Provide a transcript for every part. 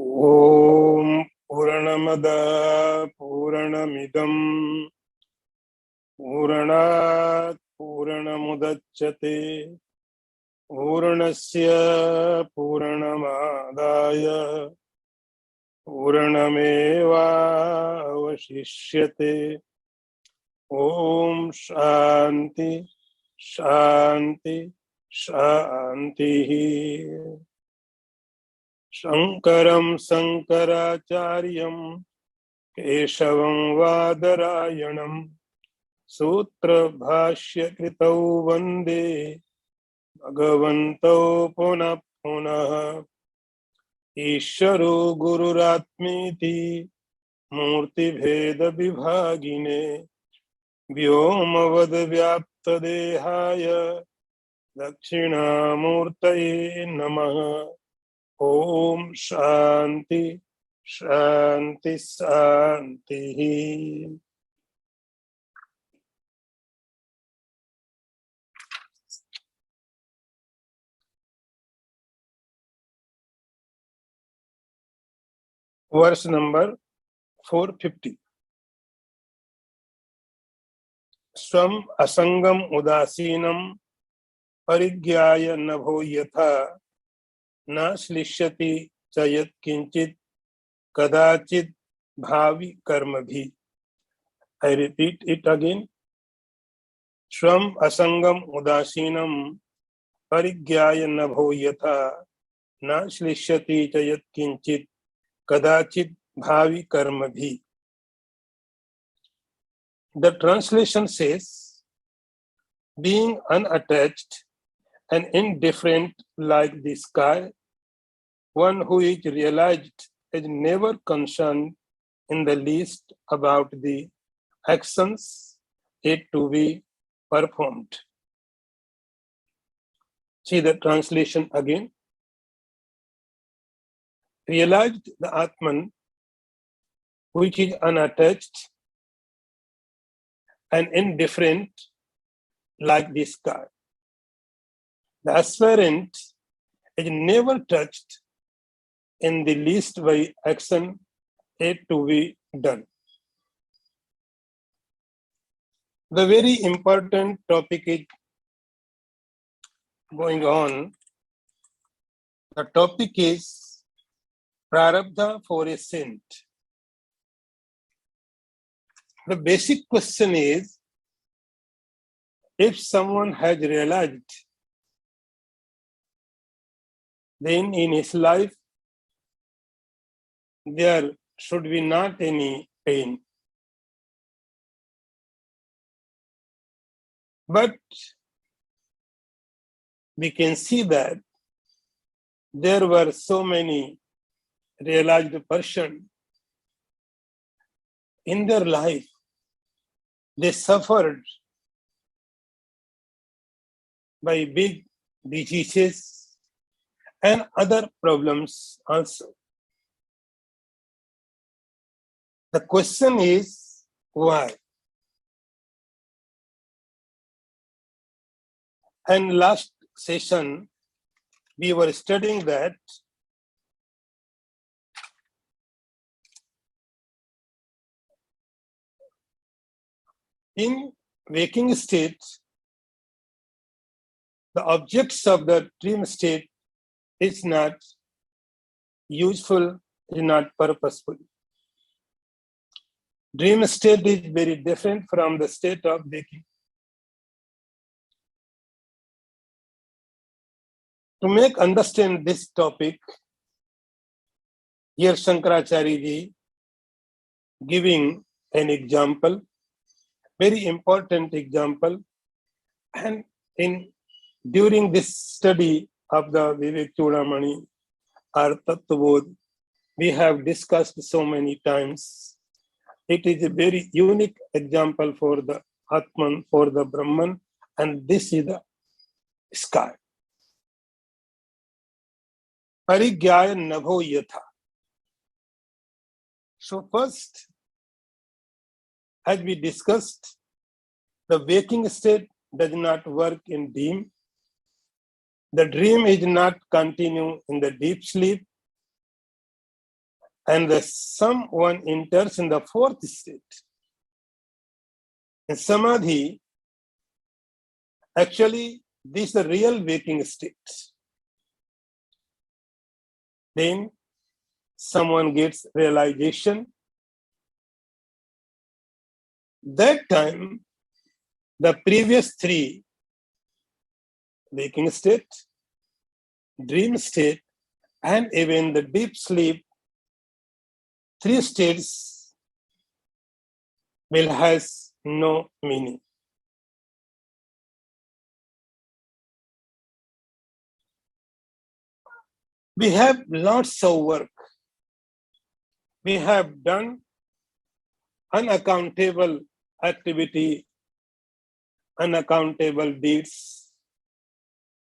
Om Purnamada Purnamidam Purnat Purnamudachyate Purnasya Purnamadaya Purnameva Avashishyate. Om Shanti Shanti Shanti. Shankaram Sankaracharyam Keshavam Vadarayanam Sutra Bhashya Kritau Vande Bhagavantau Punah Punah. Isharo Gururatmiti Murti Bheda Vibhagine Vyomavad Vyapta Dehaya Dakshinamurtaye Namaha. Om Shanti Shanti Shanti. Verse number 450. Swam asangam udasinam parigyaya nabho yatha na slishyati chayat kinchit kadachit bhavi karmabhi. I repeat it again. Swam asangam udasinam parigyaya nabho yatha na slishyati chayat kinchit kadachit bhavi karmabhi. The translation says, being unattached and indifferent like the sky, one who is realized is never concerned in the least about the actions yet to be performed. See the translation again. Realized the Atman, which is unattached and indifferent like the sky. The aspirant is never touched in the least by action yet to be done. The very important topic is going on. The topic is Prarabdha for a saint. The basic question is, if someone has realized, then in his life there should be not any pain. But we can see that there were so many realized persons in their life. They suffered by big diseases and other problems also. The question is, why? And last session, we were studying that in waking state, the objects of the dream state is not useful, is not purposeful. Dream state is very different from the state of waking. To make understand this topic, here Shankaracharya ji giving an example, very important example, and during this study of the Vivekchudamani or Tattvabodh, we have discussed so many times. It is a very unique example for the Atman, for the Brahman, and this is the sky. Parigyaya nabho yatha. So first, as we discussed, the waking state does not work in dream. The dream is not continue in the deep sleep. and the someone enters in the fourth state. In samadhi, actually, this is the real waking state. Then someone gets realization. That time, the previous three, waking state, dream state, and even the deep sleep, three states will has no meaning. We have lots of work. We have done unaccountable activity, unaccountable deeds.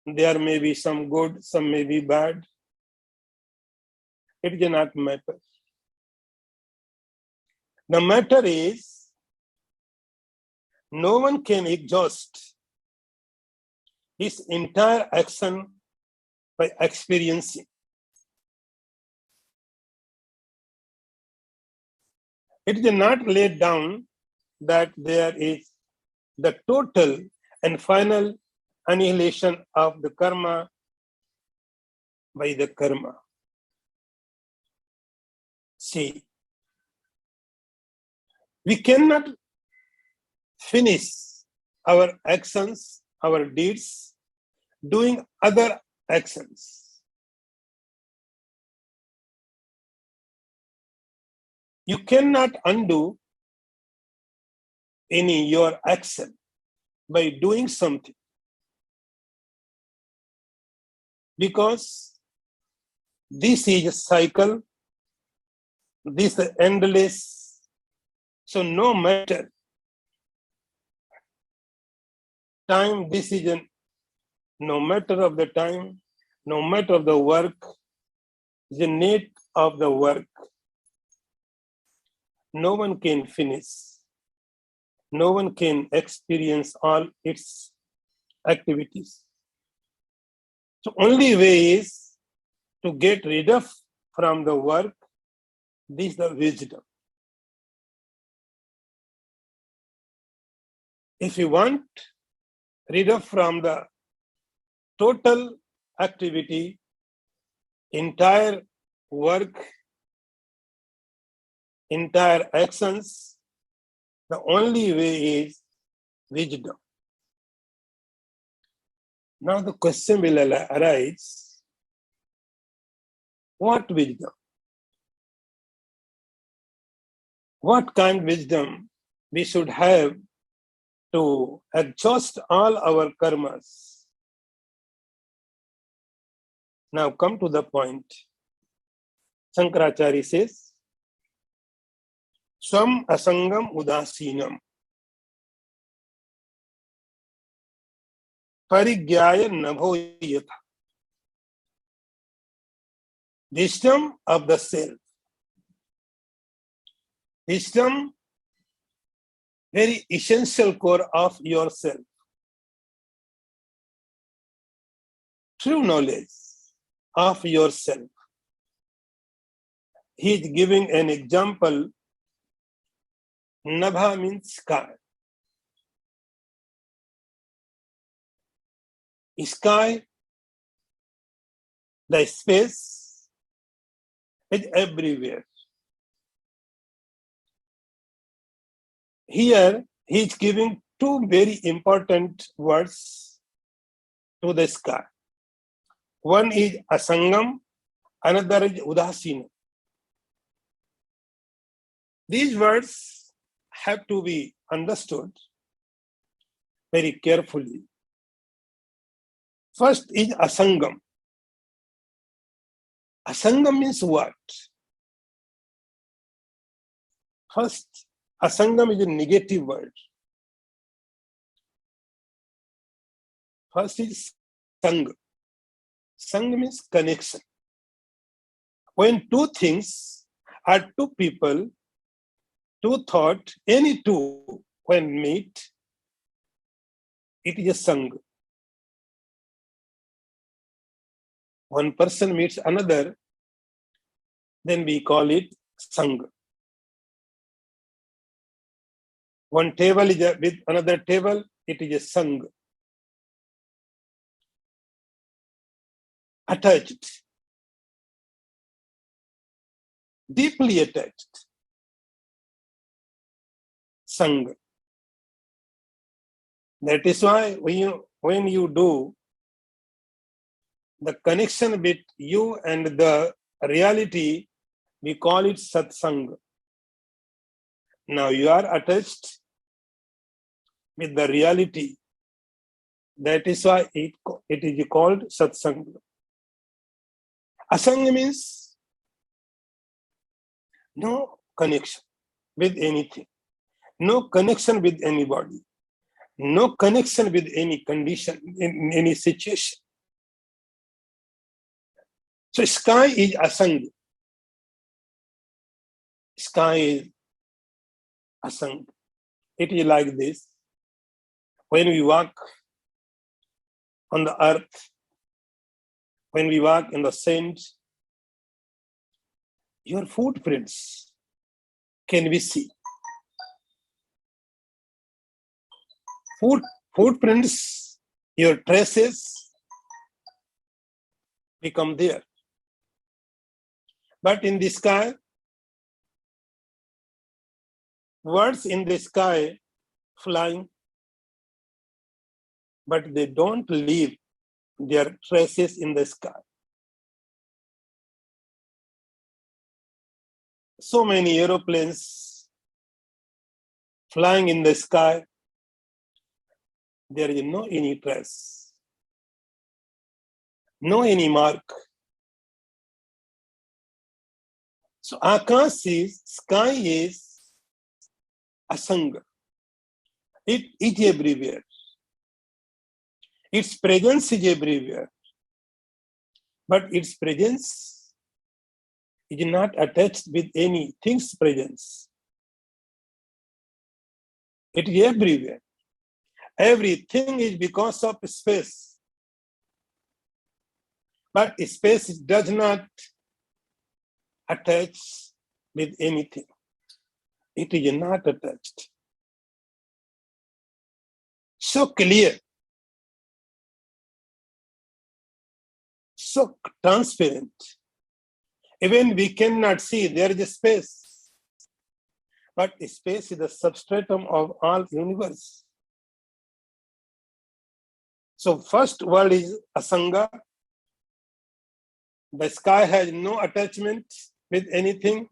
There may be some good, some may be bad. It does not matter. The matter is, no one can exhaust his entire action by experiencing. It is not laid down that there is the total and final annihilation of the karma by the karma. See, we cannot finish our actions, our deeds, doing other actions. You cannot undo any your action by doing something, because this is a cycle, this is endless. So no matter time, decision, no matter of the time, no matter of the work, the need of the work, no one can finish. No one can experience all its activities. So only way is to get rid of from the work. This is the wisdom. If you want rid of from the total activity, entire work, entire actions, the only way is wisdom. Now the question will arise, what wisdom? What kind of wisdom we should have to exhaust all our karmas? Now come to the point. Shankaracharya says, Swam asangam udasinam parigyaya nabhoyata. Wisdom of the self. Wisdom, very essential core of yourself. True knowledge of yourself. He is giving an example. Nabha means sky. Sky, the space is everywhere. Here, he is giving two very important words to the sky. One is asangam, another is udasina. These words have to be understood very carefully. First is asangam. Asangam means what? First, asangam is a negative word. First is sang. Sang means connection. When two things are two people, two thought, any two, when meet, it is a sang. One person meets another, then we call it Sangha. One table is with another table, it is a Sangha. Attached. Deeply attached. Sangha. That is why when you do the connection with you and the reality, we call it satsanga. Now you are attached with the reality. That is why it is called satsanga. Asanga means no connection with anything, no connection with anybody, no connection with any condition, in any situation. So sky is asanga. Sky is asanga. It is like this. When we walk on the earth, when we walk in the sand, your footprints can we see. Footprints, your traces become there. But in the sky, birds in the sky flying, but they don't leave their traces in the sky. So many aeroplanes flying in the sky, there is no any trace, no any mark. So Akash is, sky is asanga. It is everywhere. Its presence is everywhere. But its presence is not attached with anything's presence. It is everywhere. Everything is because of space. But space does not attach with anything. It is not attached. So clear, so transparent. Even we cannot see, there is a space. But space is the substratum of all universe. So first word is asanga. The sky has no attachment with anything.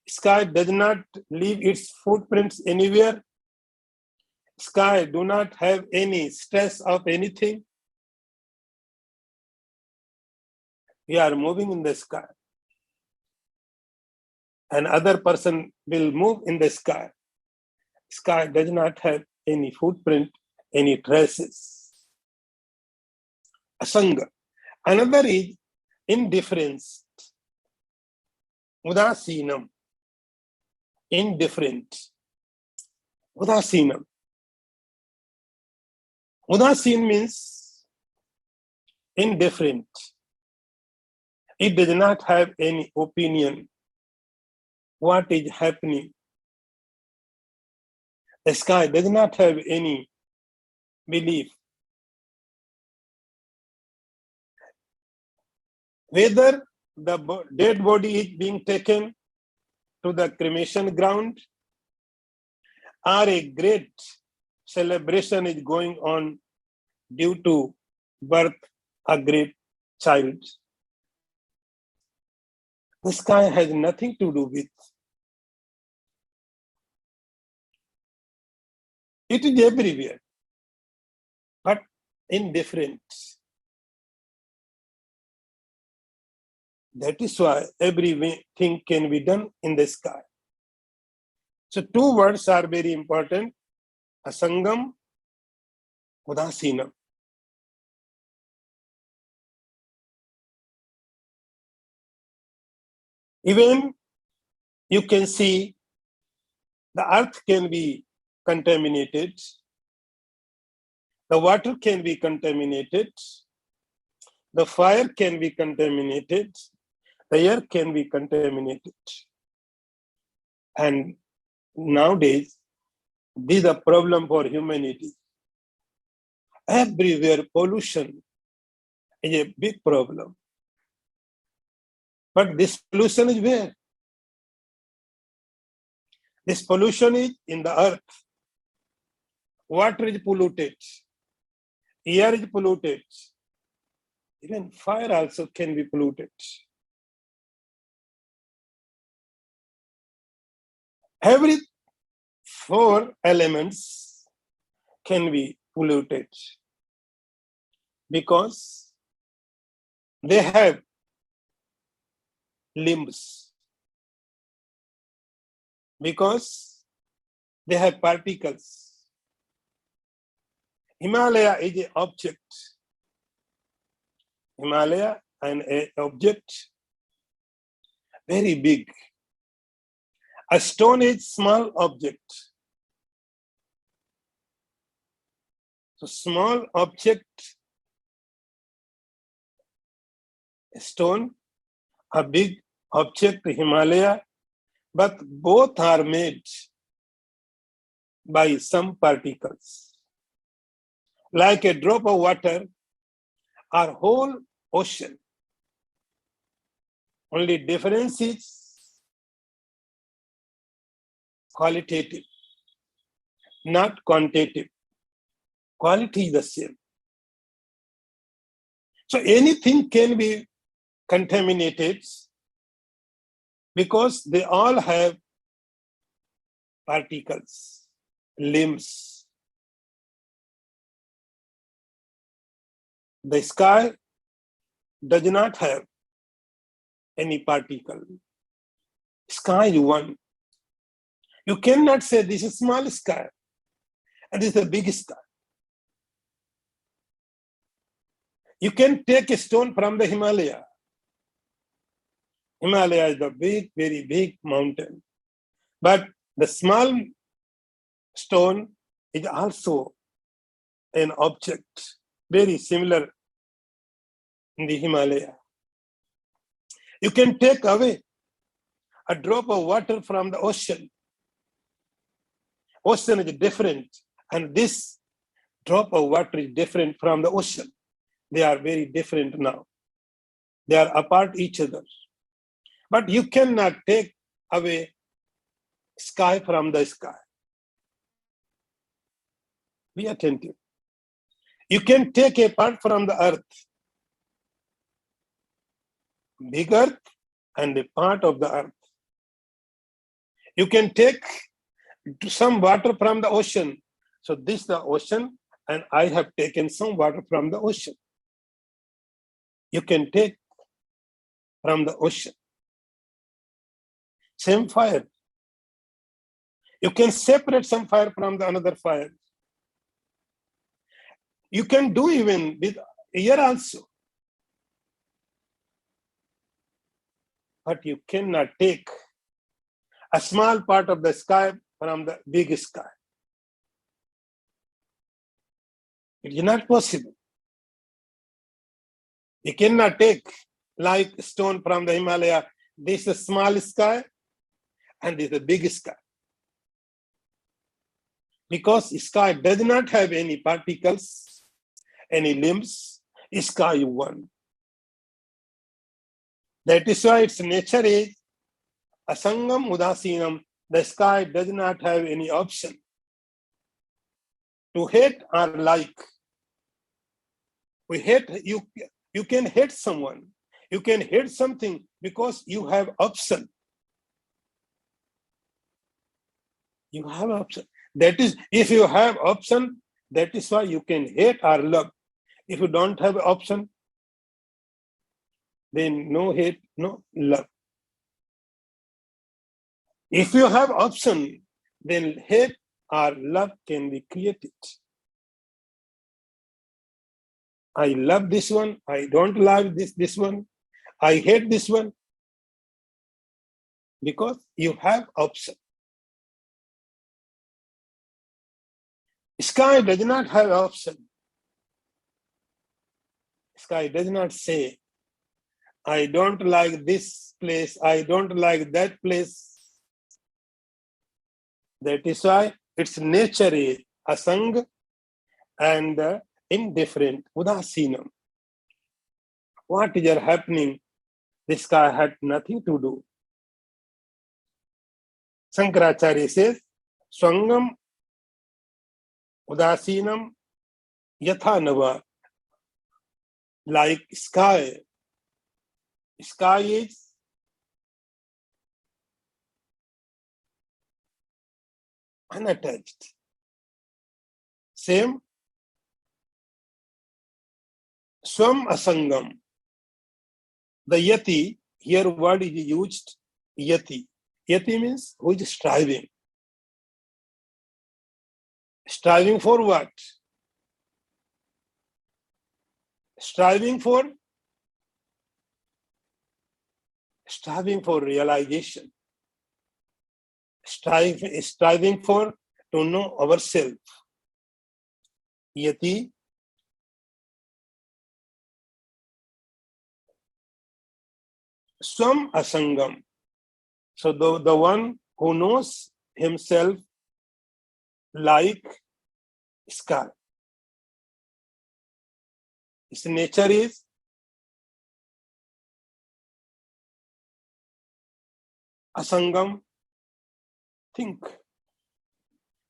Sky does not leave its footprints anywhere. Sky do not have any stress of anything. We are moving in the sky. Another person will move in the sky. Sky does not have any footprint, any traces. Asanga. Another is indifference. Udasinam. Indifferent. Udasinam. Udasin means indifferent. It does not have any opinion what is happening. The sky does not have any belief. Whether the dead body is being taken to the cremation ground or a great celebration is going on due to birth a great child. The sky has nothing to do with. It is everywhere, but indifferent. That is why everything can be done in the sky. So two words are very important. Asangam, udasinam. Even you can see the earth can be contaminated, the water can be contaminated, the fire can be contaminated, the air can be contaminated. And nowadays, this is a problem for humanity. Everywhere pollution is a big problem. But this pollution is where? This pollution is in the earth. Water is polluted. Air is polluted. Even fire also can be polluted. Every 4 elements can be polluted because they have limbs, because they have particles. Himalaya is an object. Himalaya and an object very big. A stone is small object. So small object, a stone, a big object, Himalaya, but both are made by some particles. Like a drop of water, our whole ocean. Only difference is qualitative, not quantitative. Quality is the same. So anything can be contaminated because they all have particles, limbs. The sky does not have any particle. Sky is one. You cannot say this is small sky and this is a big sky. You can take a stone from the Himalaya. Himalaya is a big, very big mountain. But the small stone is also an object, very similar in the Himalaya. You can take away a drop of water from the ocean. Ocean is different, and this drop of water is different from the ocean. They are very different now. They are apart each other. But you cannot take away sky from the sky. Be attentive. You can take a part from the earth, big earth and a part of the earth. You can take some water from the ocean. So this is the ocean, and I have taken some water from the ocean. You can take from the ocean. Same fire. You can separate some fire from the another fire. You can do even with air also. But you cannot take a small part of the sky from the big sky. It is not possible. You cannot take like stone from the Himalaya. This is a small sky and this is a big sky. Because sky does not have any particles, any limbs, sky is one. That is why its nature is asangam udasinam. The sky does not have any option to hate or like. We hate you. You can hate someone. You can hate something because you have option. You have option. That is, if you have option, that is why you can hate or love. If you don't have option, then no hate, no love. If you have option, then hate or love can be created. I love this one, I don't love this one, I hate this one, because you have option. Sky does not have option. Sky does not say, I don't like this place, I don't like that place. That is why its nature is asang and indifferent, udasinam. What is happening? This guy had nothing to do. Shankaracharya says, Swangam udasinam yatha nava. Like sky. Sky is unattached. Same, swam asangam. The yati, here word is used, yati. Yati means who is striving. Striving for what? Striving for realization. Striving for to know ourselves. Yati swam asangam. So the one who knows himself like sky. His nature is asangam. Think.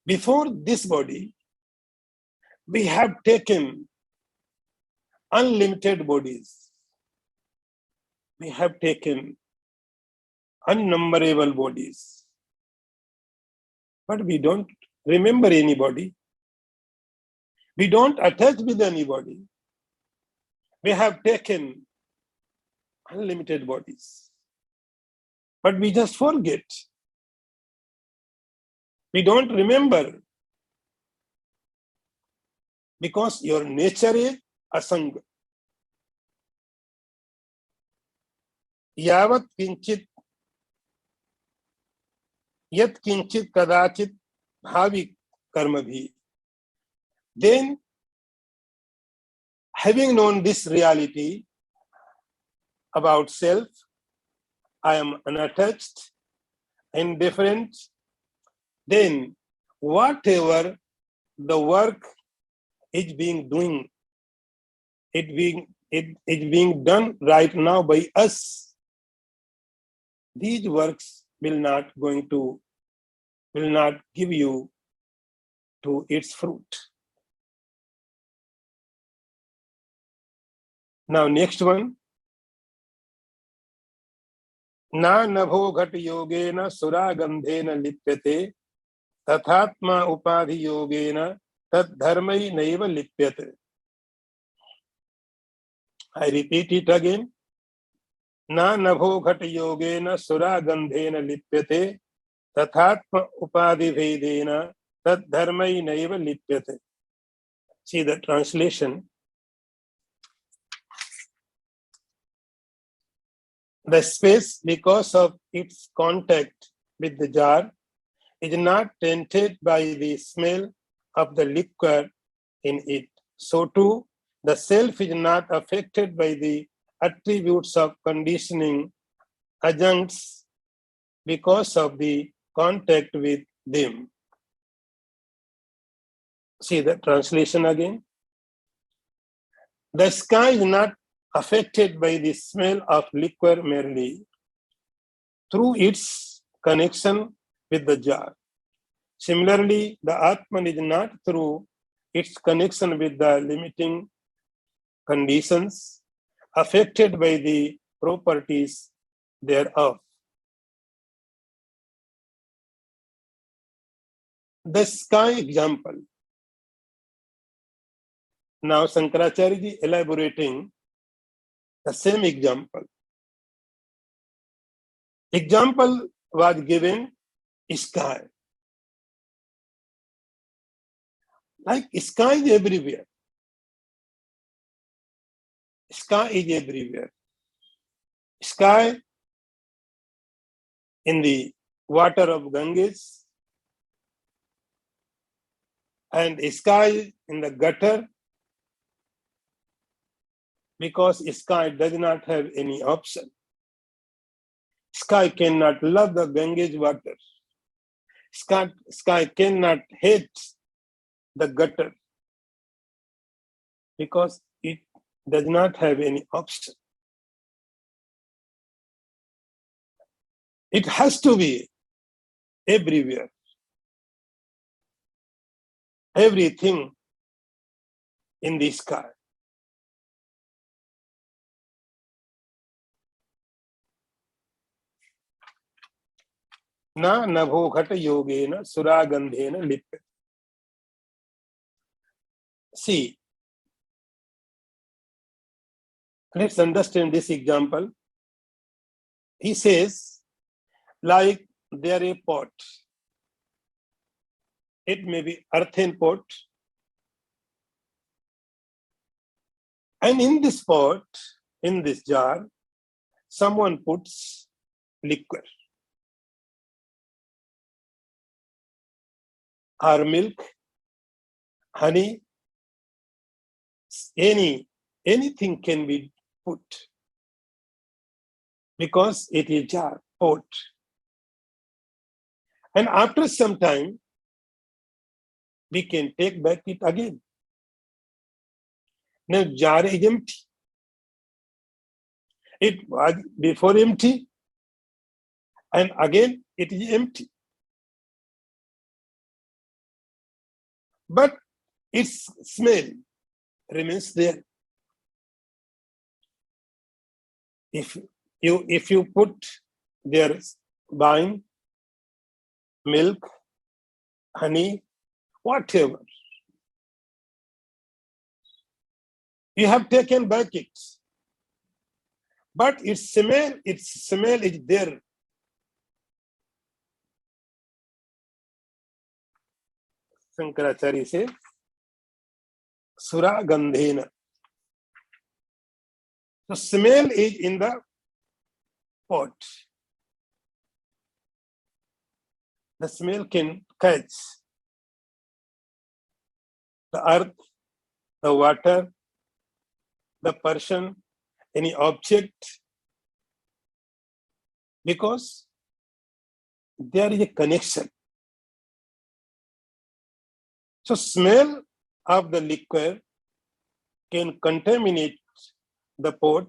Before this body, we have taken unlimited bodies. We have taken unnumberable bodies. But we don't remember anybody. We don't attach with anybody. We have taken unlimited bodies. But we just forget. We don't remember. Because your nature is asanga. Yavat kinchit, yat kinchit kadachit bhavi karma bhi. Then, having known this reality about self, I am unattached, indifferent, then whatever the work is being done right now by us, these works will not give you to its fruit. Now next one. Na nabho ghat yogena suragandhena lipyate tathatma upadhi yogena tad dharmai naiva lipyate. I repeat it again. Na nabho ghat yogena suragandhena lipyate tathatma upadhi vedena tad dharmai naiva lipyate. See the translation. The space, because of its contact with the jar, is not tainted by the smell of the liquor in it. So too, the self is not affected by the attributes of conditioning adjuncts because of the contact with them. See the translation again. The sky is not affected by the smell of liquor merely through its connection with the jar. Similarly, the Atman is not through its connection with the limiting conditions affected by the properties thereof. The sky example. Now Shankaracharya ji elaborating the same example. Example was given sky. Like sky is everywhere. Sky is everywhere. Sky in the water of Ganges and sky in the gutter because sky does not have any option. Sky cannot love the Ganges water. Sky cannot hate the gutter because it does not have any option. It has to be everywhere. Everything in the sky. Na nabhoghata yogena suragandhena lipyate. See, let's understand this example. He says, like there a pot. It may be earthen pot. And in this pot, in this jar, someone puts liquor or milk, honey, anything can be put because it is jar, pot. And after some time, we can take back it again. Now jar is empty. It was before empty, and again it is empty. But its smell remains there. If you put there wine, milk, honey, whatever, you have taken back it, but its smell is there. Shankaracharya says, Sura Gandhena. The smell is in the pot. The smell can catch the earth, the water, the person, any object, because there is a connection. So smell of the liquor can contaminate the pot,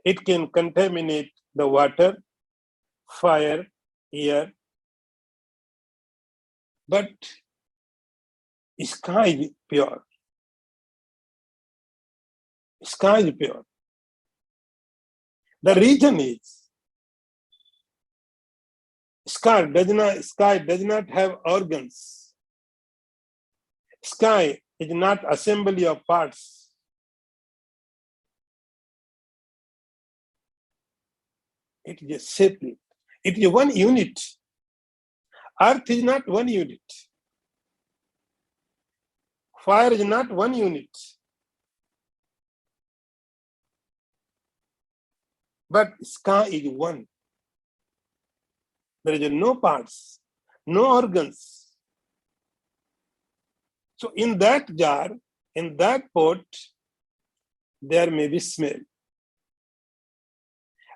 it can contaminate the water, fire, air, but sky is pure. Sky is pure. The reason is sky does not have organs. Sky is not assembly of parts. It is separate. It is one unit. Earth is not one unit. Fire is not one unit. But sky is one. There is no parts, no organs. So in that jar, in that pot, there may be smell.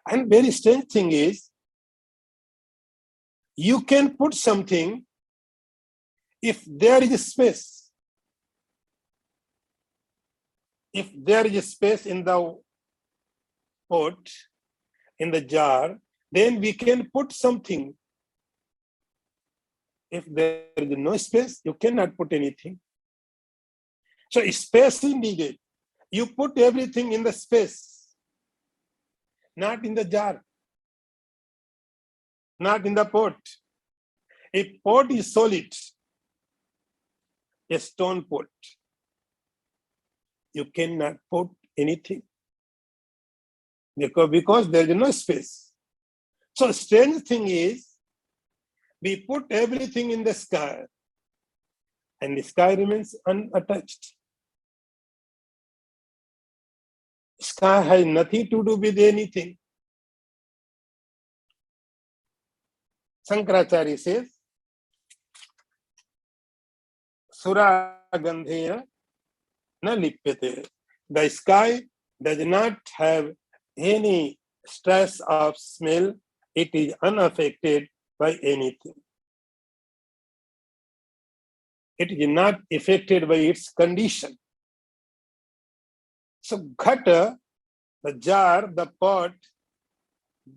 And very strange thing is, you can put something if there is a space. If there is a space in the pot, in the jar, then we can put something. If there is no space, you cannot put anything. So space is needed. You put everything in the space, not in the jar, not in the pot. A pot is solid, a stone pot. You cannot put anything because there is no space. So strange thing is, we put everything in the sky and the sky remains unattached. Sky has nothing to do with anything. Shankaracharya says, Sura Gandheya na lipyate. The sky does not have any stress of smell. It is unaffected by anything. It is not affected by its condition. So ghata, the jar, the pot,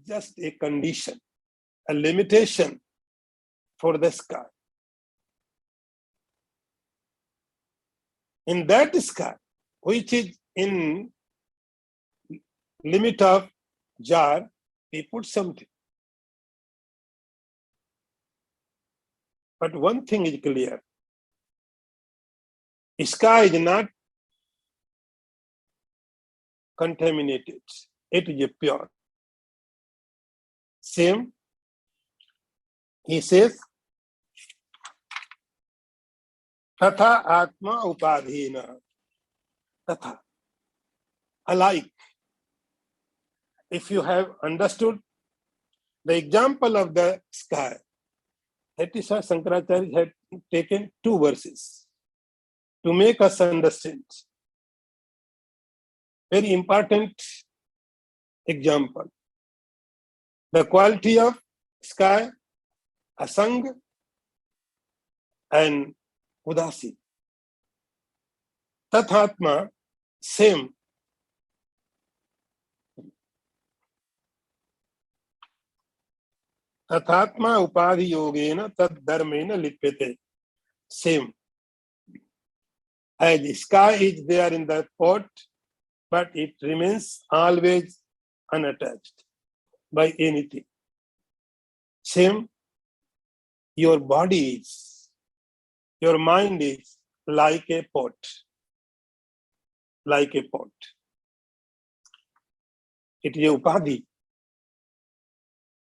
just a condition, a limitation for the sky. In that sky, which is in limit of jar, we put something. But one thing is clear. Sky is not contaminated. It is pure. Same, he says, Tatha Atma Upadhina. Tatha. Alike. If you have understood the example of the sky, that is why Shankaracharya had taken 2 verses to make us understand. Very important example. The quality of sky, asang and udasi. Tathatma, same. Tathatma upadhi yogena tad dharmena lipyate. Same. As sky is there in the pot, but it remains always unattached by anything. Same, your body is, your mind is like a pot. Like a pot. It is a upadhi,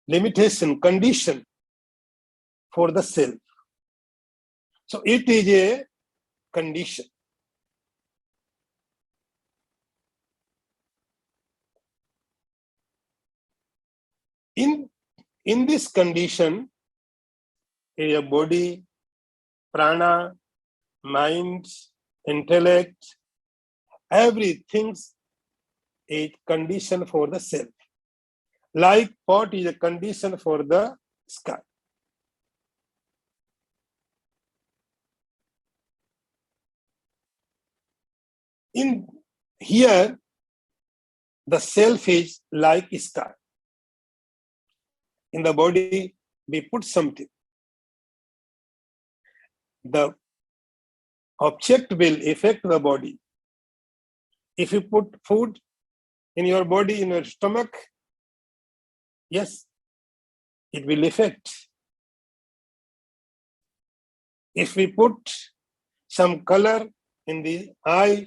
limitation, condition for the self. So it is a condition. In this condition, your body, prana, mind, intellect, everything is condition for the self. Like pot is a condition for the sky. In here, the self is like sky. In the body, we put something. The object will affect the body. If you put food in your body, in your stomach, yes, it will affect. If we put some color in the eye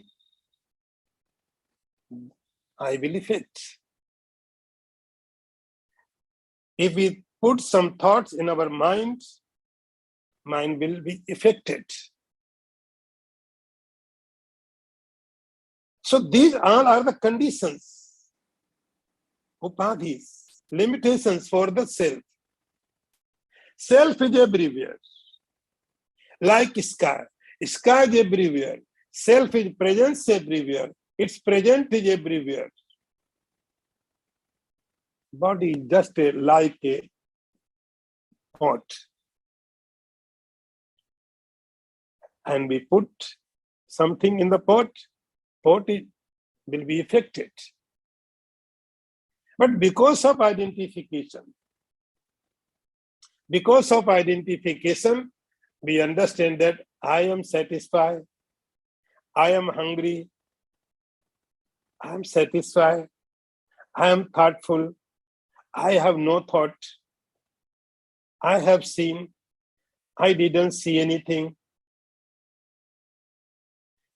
will affect. If we put some thoughts in our mind will be affected. So these all are the conditions, upadhis, limitations for the self. Self is everywhere. Like sky. Sky is everywhere. Self is presence everywhere. Its present is everywhere. Body is just like a pot. And we put something in the pot will be affected. But because of identification, we understand that I am satisfied, I am hungry, I am satisfied, I am thoughtful, I have no thought, I have seen, I didn't see anything.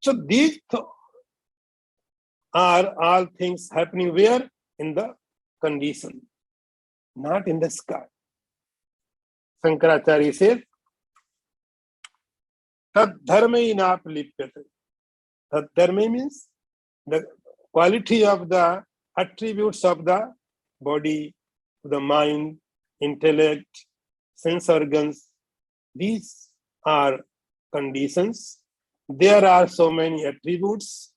So these are all things happening where? In the condition, not in the sky. Shankaracharya says, Tad dharmainap lipyate. Tad dharma means the quality of the attributes of the body, the mind, intellect, sense organs. These are conditions. There are so many attributes.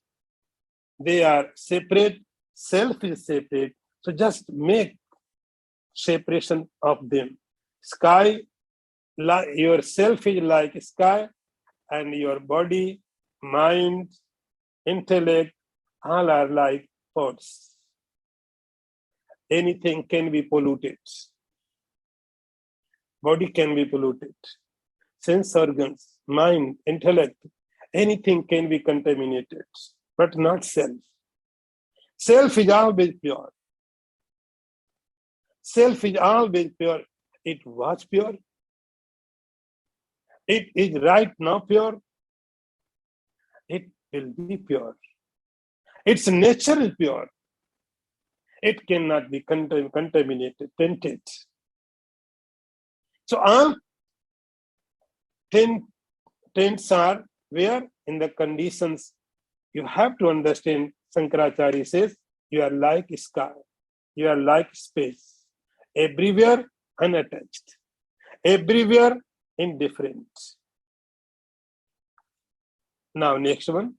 they are separate, self is separate. So just make separation of them. Sky, yourself is like sky, and your body, mind, intellect, all are like pods. Anything can be polluted. Body can be polluted. Sense organs, mind, intellect, anything can be contaminated, but not self. Self is always pure. Self is always pure. It was pure. It is right now pure. It will be pure. Its nature is pure. It cannot be contaminated, tainted. So all 10 taints are where? In the conditions. You have to understand, Shankaracharya says, you are like sky. You are like space. Everywhere unattached. Everywhere indifferent. Now next one.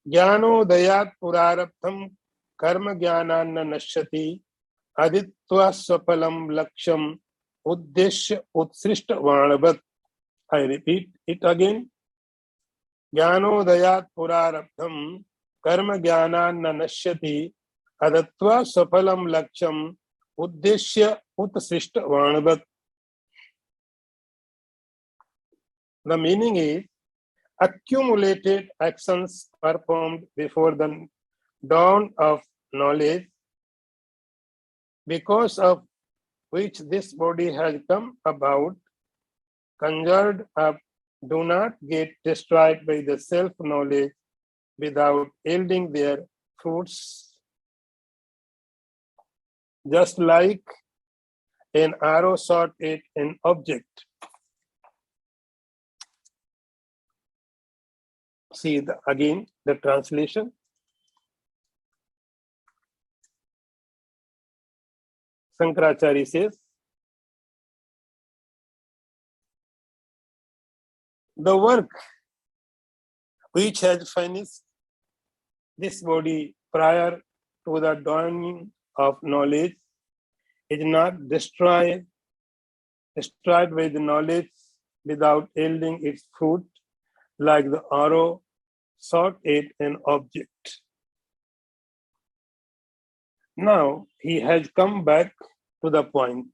Jnanodayat purarabdham karma jnananna nashyati aditva swapalam laksham uddeshya utsrishta vanavat. I repeat it again. Jnanodayat purarabdham karma jnananna nashyati adatva swapalam laksham uddeshya utsrishta vanavat. The meaning is, accumulated actions performed before the dawn of knowledge, because of which this body has come about, conjured up, do not get destroyed by the self-knowledge without yielding their fruits. Just like an arrow shot at an object. See again the translation. Shankaracharya says, the work which has finished this body prior to the dawning of knowledge is not destroyed by the knowledge without yielding its fruit, like the arrow shot at an object. Now he has come back to the point.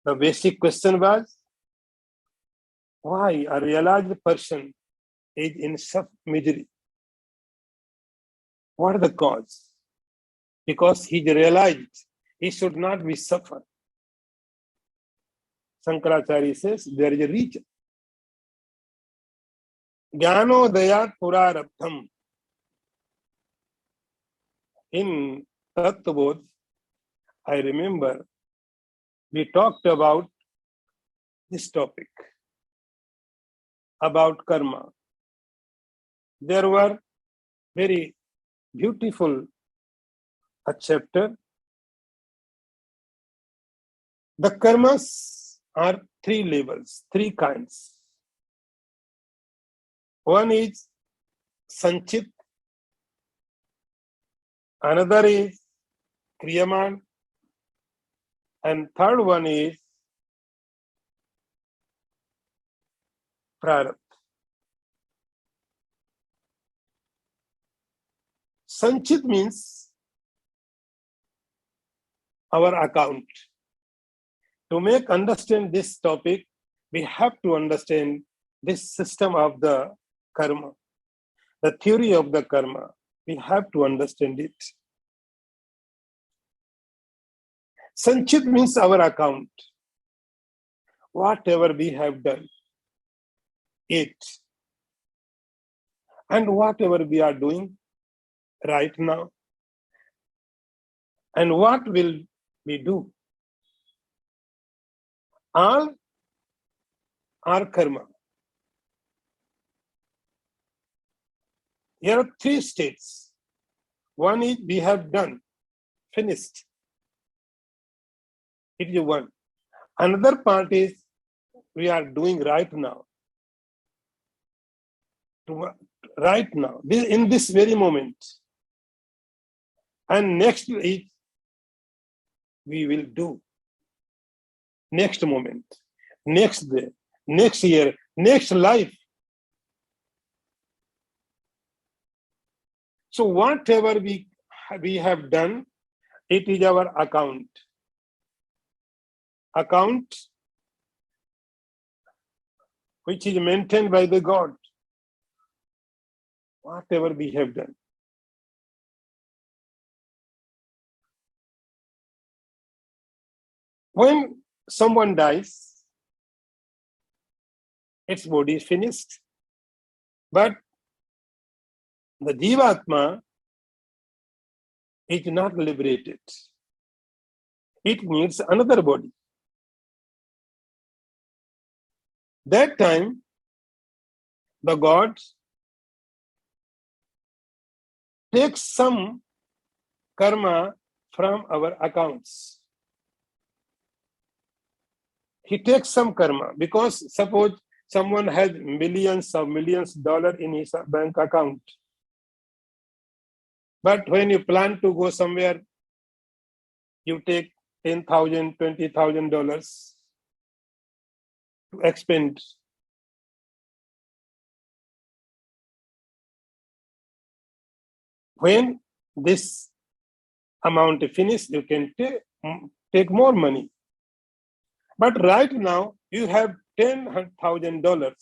The basic question was, why a realized person is in such misery? What is the cause? Because he realized he should not be suffer. Shankaracharya says there is a reason. Jnanodayat purarabdham. In Tattvabodh, I remember we talked about this topic, about karma. There were very beautiful a chapter. The karmas are three levels, three kinds. One is sanchit, another is kriyaman, and third one is prarabdha. Sanchit means our account. To make understand this topic, we have to understand this system of the karma, the theory of the karma. We have to understand it. Sanchit means our account. Whatever we have done, it. And whatever we are doing right now, and what will we do? All are karma. There are three states. One is we have done, finished. It is one. Another part is we are doing right now. to, right now, in this very moment. And next is we will do. Next moment, next day, next year, next life. So whatever we have done, it is our account. Account which is maintained by the God. Whatever we have done. When someone dies, its body is finished. But the Jivatma is not liberated. It needs another body. That time, the God takes some karma from our accounts. He takes some karma because suppose someone has millions of dollars in his bank account. But when you plan to go somewhere, you take $10,000, $20,000 to expend. When this amount is finished, you can take more money. But right now, you have $10,000.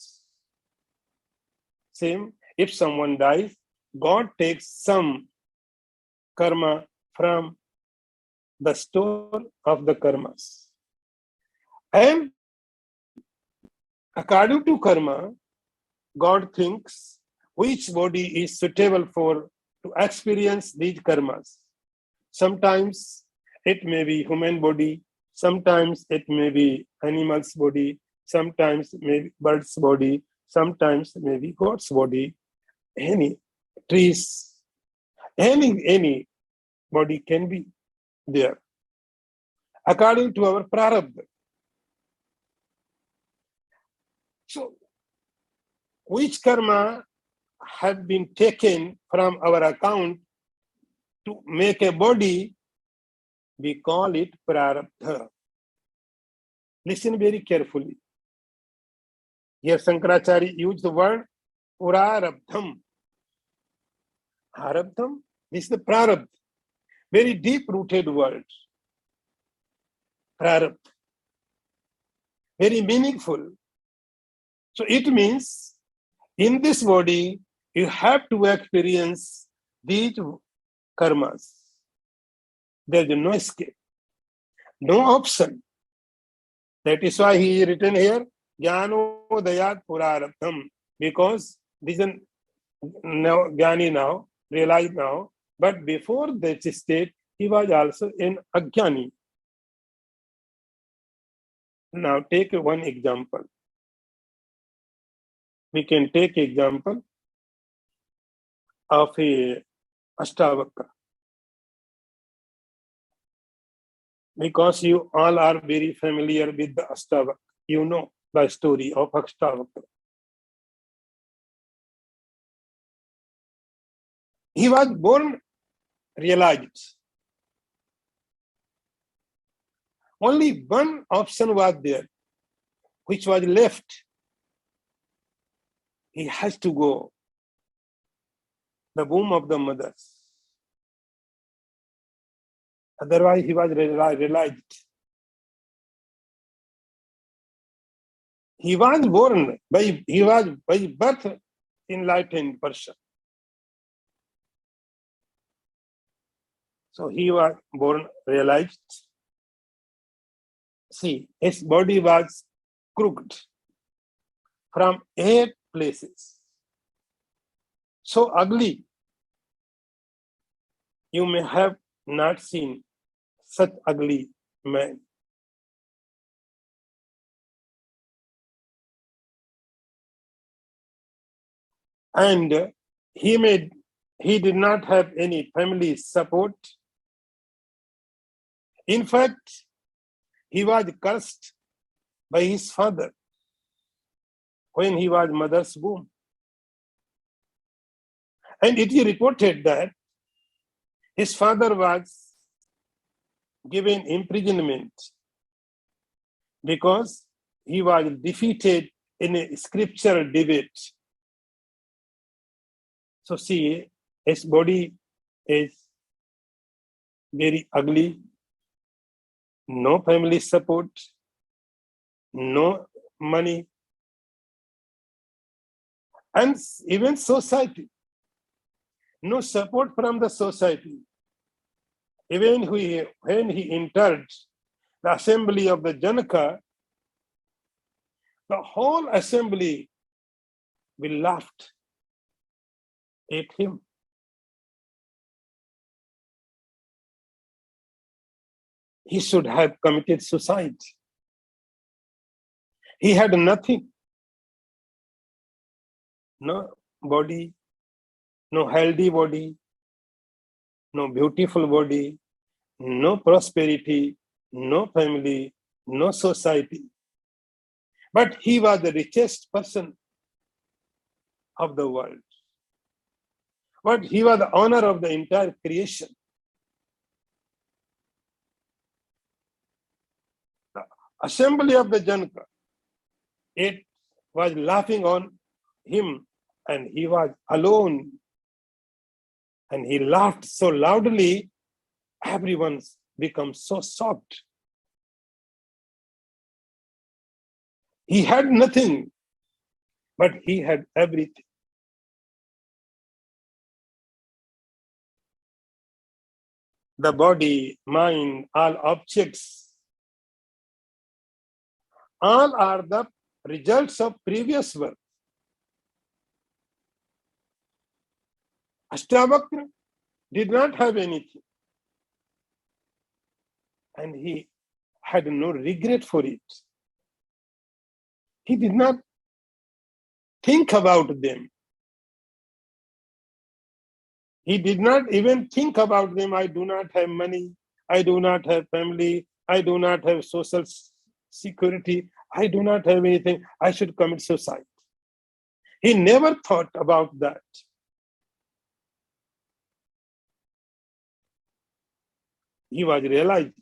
Same, if someone dies, God takes some karma from the store of the karmas. And according to karma, God thinks which body is suitable for to experience these karmas. Sometimes it may be human body, sometimes it may be animal's body, sometimes maybe bird's body, sometimes maybe God's body, any trees, any body can be there. According to our prarabdha. So, which karma have been taken from our account to make a body, we call it prarabdha. Listen very carefully. Here Shankaracharya used the word prarabdham. Prarabdham, this is the prarabdha. Very deep-rooted word. Prarabdha. Very meaningful. So it means in this body, you have to experience these karmas. There is no escape, no option. That is why he is written here, Jnano Dayat Purarabdham, because this is now Jnani now, realized now, but before that state, he was also an Ajnani. Now take one example. We can take example of a Ashtavakra. Because you all are very familiar with the Ashtavakra. You know the story of Ashtavakra. He was born realized. Only one option was there, which was left. He has to go the womb of the mothers. Otherwise, he was realized. He was born he was by birth enlightened person. So he was born realized. See, his body was crooked from 8 places. So ugly. You may have not seen such ugly man. And he did not have any family support. In fact, he was cursed by his father when he was mother's womb. And it is reported that his father was given imprisonment because he was defeated in a scriptural debate. So see, his body is very ugly, no family support, no money, and even society, no support from the society. Even when he entered the assembly of the Janaka, the whole assembly will laughed at him. He should have committed suicide. He had nothing. No body, no healthy body, no beautiful body, no prosperity, no family, no society. But he was the richest person of the world. But he was the owner of the entire creation. The assembly of the Janaka, it was laughing on him, and he was alone. And he laughed so loudly, everyone becomes so shocked. He had nothing, but he had everything. The body, mind, all objects, all are the results of previous work. Ashtavakra did not have anything, and he had no regret for it. He did not think about them. He did not even think about them. I do not have money. I do not have family. I do not have social security. I do not have anything. I should commit suicide. He never thought about that. He was realized,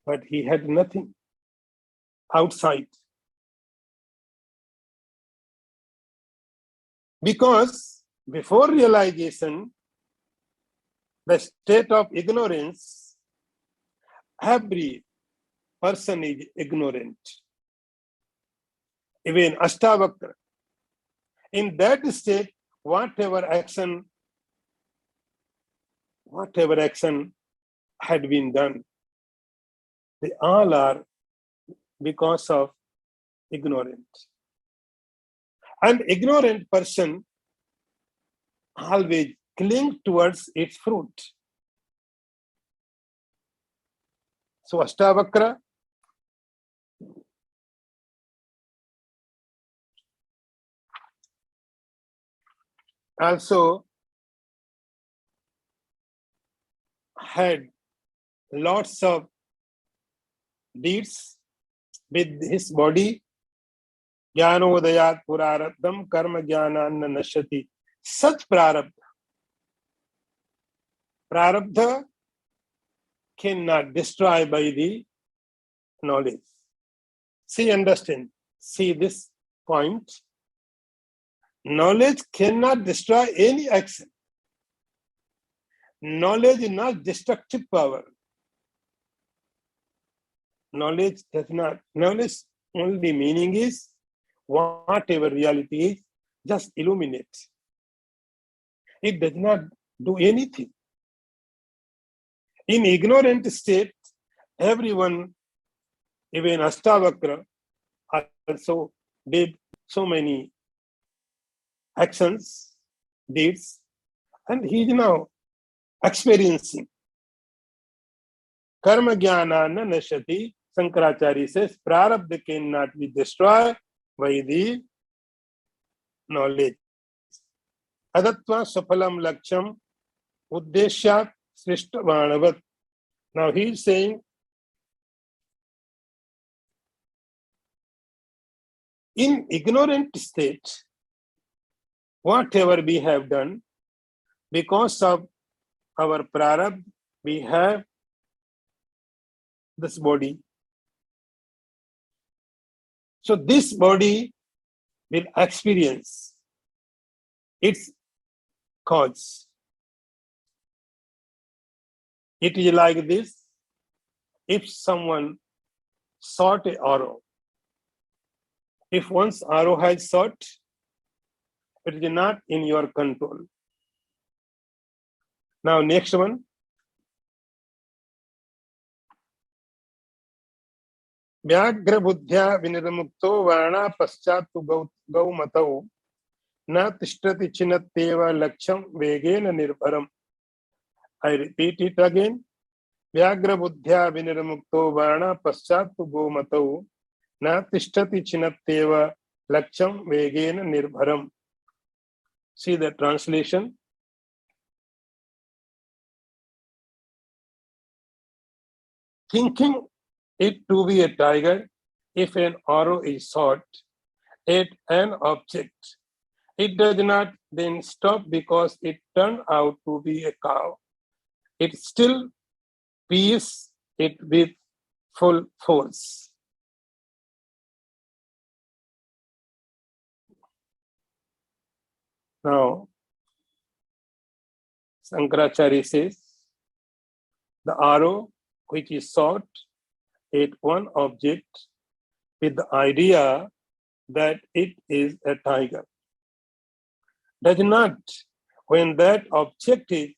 but he had nothing outside. Because before realization, the state of ignorance, every person is ignorant. Even Ashtavakra. In that state, whatever action had been done, they all are because of ignorance. An ignorant person always cling towards its fruit. So Ashtavakra also had lots of deeds with his body. Jnanodayat purarabdham karma jnananna nashati. Such prarabdha cannot destroy by the knowledge. See, understand. See this point. Knowledge cannot destroy any action. Knowledge is not destructive power. Knowledge does not. Knowledge only meaning is whatever reality is, just illuminate. It does not do anything. In ignorant state, everyone, even Ashtavakra, also did so many actions, deeds, and he is now experiencing. Karma jnana na nashati, Shankaracharya says, prarabdha cannot be destroyed by the knowledge. Adatva sapalam laksham uddeshyat srishtavanavat. Now he is saying, in ignorant state, whatever we have done, because of our prarabdha, we have this body. So this body will experience its cause. It is like this. If someone shot an arrow, if one's arrow has shot, it is not in your control. Now next one. व्याघ्र बुद्ध्या विनिर्मुक्तो वाणा पश्चात् गौमतौ न तिष्ठति छिन्नत्येव लक्ष्यं वेगेन निर्भरम्. I repeat it again. व्याघ्र बुद्ध्या विनिर्मुक्तो वाणा पश्चात् गौमतौ न तिष्ठति छिन्नत्येव लक्ष्यं वेगेन निर्भरम्. See the translation. Thinking it to be a tiger, if an arrow is shot at an object, it does not then stop because it turned out to be a cow. It still pierces it with full force. Now, Shankaracharya says, the arrow which is shot at one object with the idea that it is a tiger does not, when that object is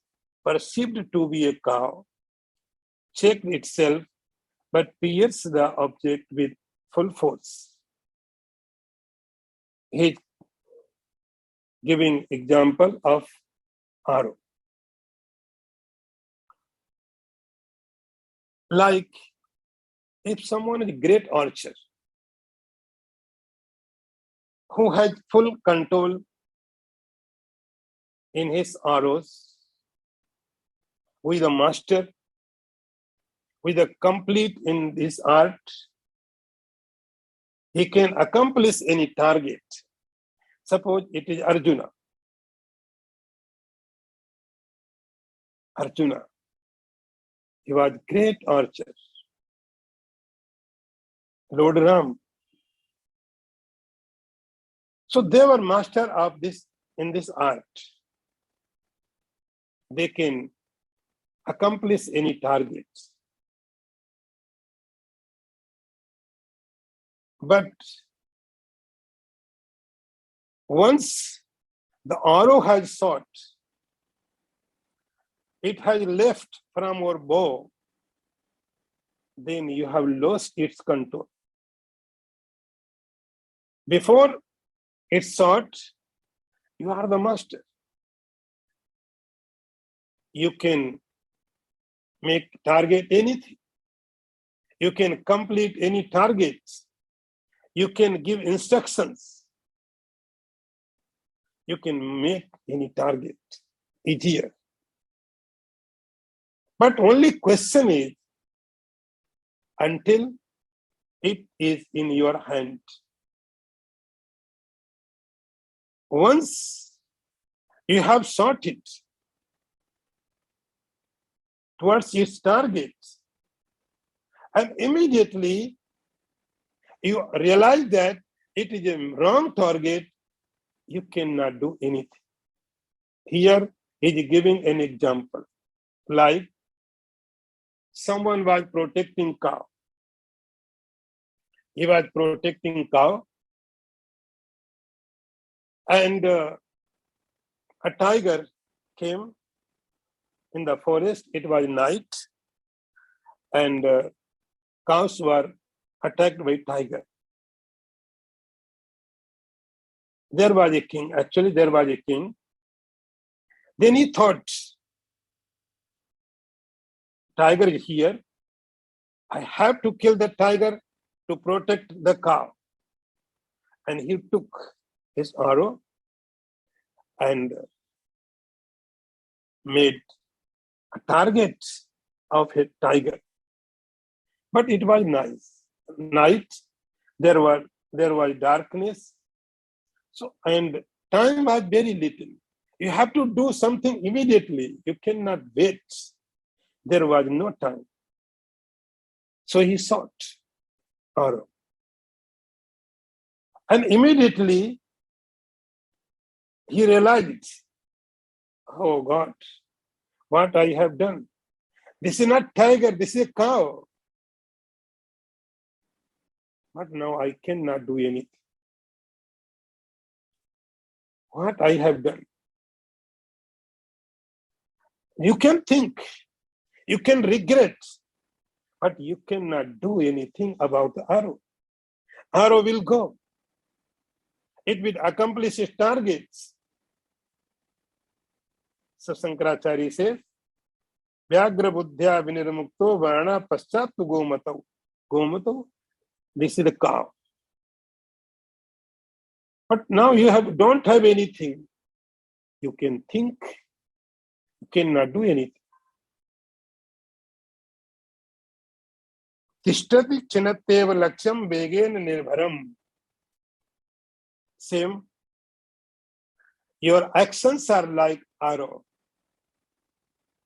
perceived to be a cow, check itself but pierce the object with full force. He is giving example of arrow. Like if someone is a great archer who has full control in his arrows, with a master, with a complete in this art, he can accomplish any target. Suppose it is Arjuna. Arjuna, he was great archer. Lord Ram. So they were master of this in this art. They can accomplish any targets. But once the arrow has shot, it has left from your bow, then you have lost its control. Before it's shot, you are the master. You can make target anything. You can complete any targets. You can give instructions. You can make any target easier. But only question is, until it is in your hand. Once you have shot it towards its target, and immediately you realize that it is a wrong target, you cannot do anything. Here he is giving an example. Like someone was protecting cow. He was protecting cow, and a tiger came in the forest. It was night, and cows were attacked by tiger. There was a king. Actually, there was a king. Then he thought, tiger is here. I have to kill the tiger to protect the cow. And he took his arrow and made a target of a tiger. But it was night. There was darkness. So, and Time was very little. You have to do something immediately. You cannot wait. There was no time. So he sought Aaron. And immediately he realized, oh God, what I have done. This is not tiger, this is a cow. But now I cannot do anything. What I have done. You can think, you can regret, but you cannot do anything about the arrow. Arrow will go. It will accomplish its targets. So Shankaracharya says, Vyagra buddhya vinirmukto varna paschat gomato. Gomato, this is the cow. But now you don't have anything. You can think, you cannot do anything. Tishtati chinatteva laksham vegen nirbharam. Same. Your actions are like arrow.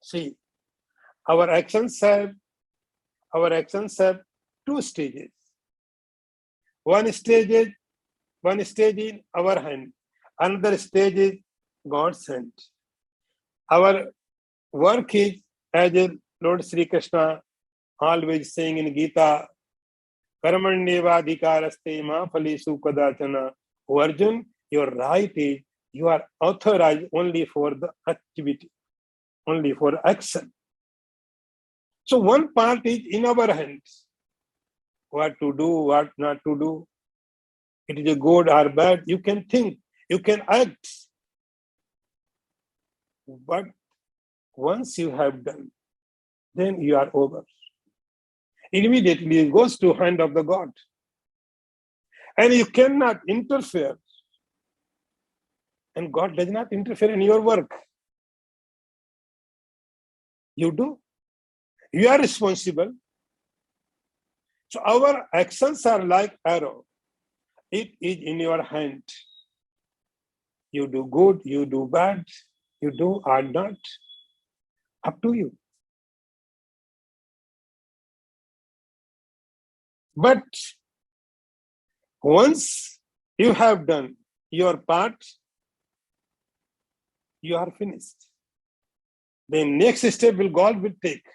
See, our actions have two stages. One stage in our hand. Another stage is God's hand. Our work is, as Lord Sri Krishna always saying in Gita, Karamanyevadhikaraste ma phalesu kadachana. O Arjun, your right is, you are authorized only for the activity, only for action. So one part is in our hands. What to do, what not to do. It is a good or bad. You can think, you can act. But once you have done, then you are over. Immediately it goes to hand of the God. And you cannot interfere. And God does not interfere in your work. You do. You are responsible. So our actions are like arrow. It is in your hand. You do good, you do bad, you do or not. Up to you. But once you have done your part, you are finished. The next step God will take.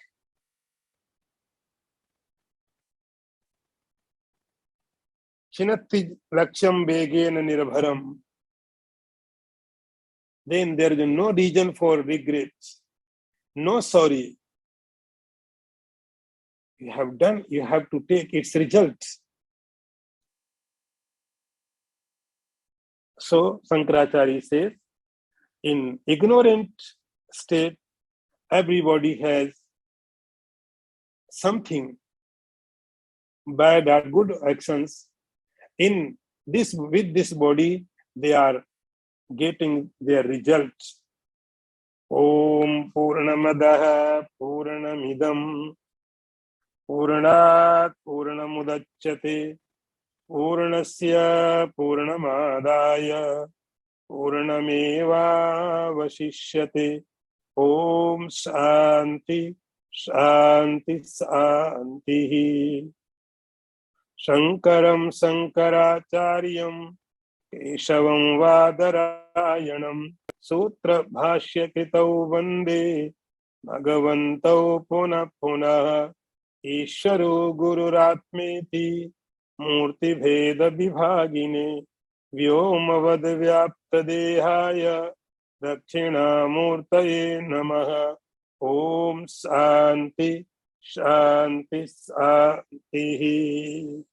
Chinatti laksham vegena nirbharam. Then there is no reason for regret, no sorry. You have done, you have to take its results. So Shankaracharya says, in ignorant state, everybody has something bad or good actions. In this, with this body, they are getting their results. Om Purnamadaha Purnamidam Purnat Purnamudachyate Purnasya Purnamadaya Purnameva Vasishyate. Om Shanti Shanti Shanti. Shankaram Sankaracharyam Keshavam Vadarayanam Sutra Bhashya Kritau Vande Bhagavantau Puna Puna Ishvaro Gururatmeti Murti Bheda Vibhagine Vyomavad Vyapta Dehaya Dakshina Murtaye Namaha. Om Shanti Shanti Shanti.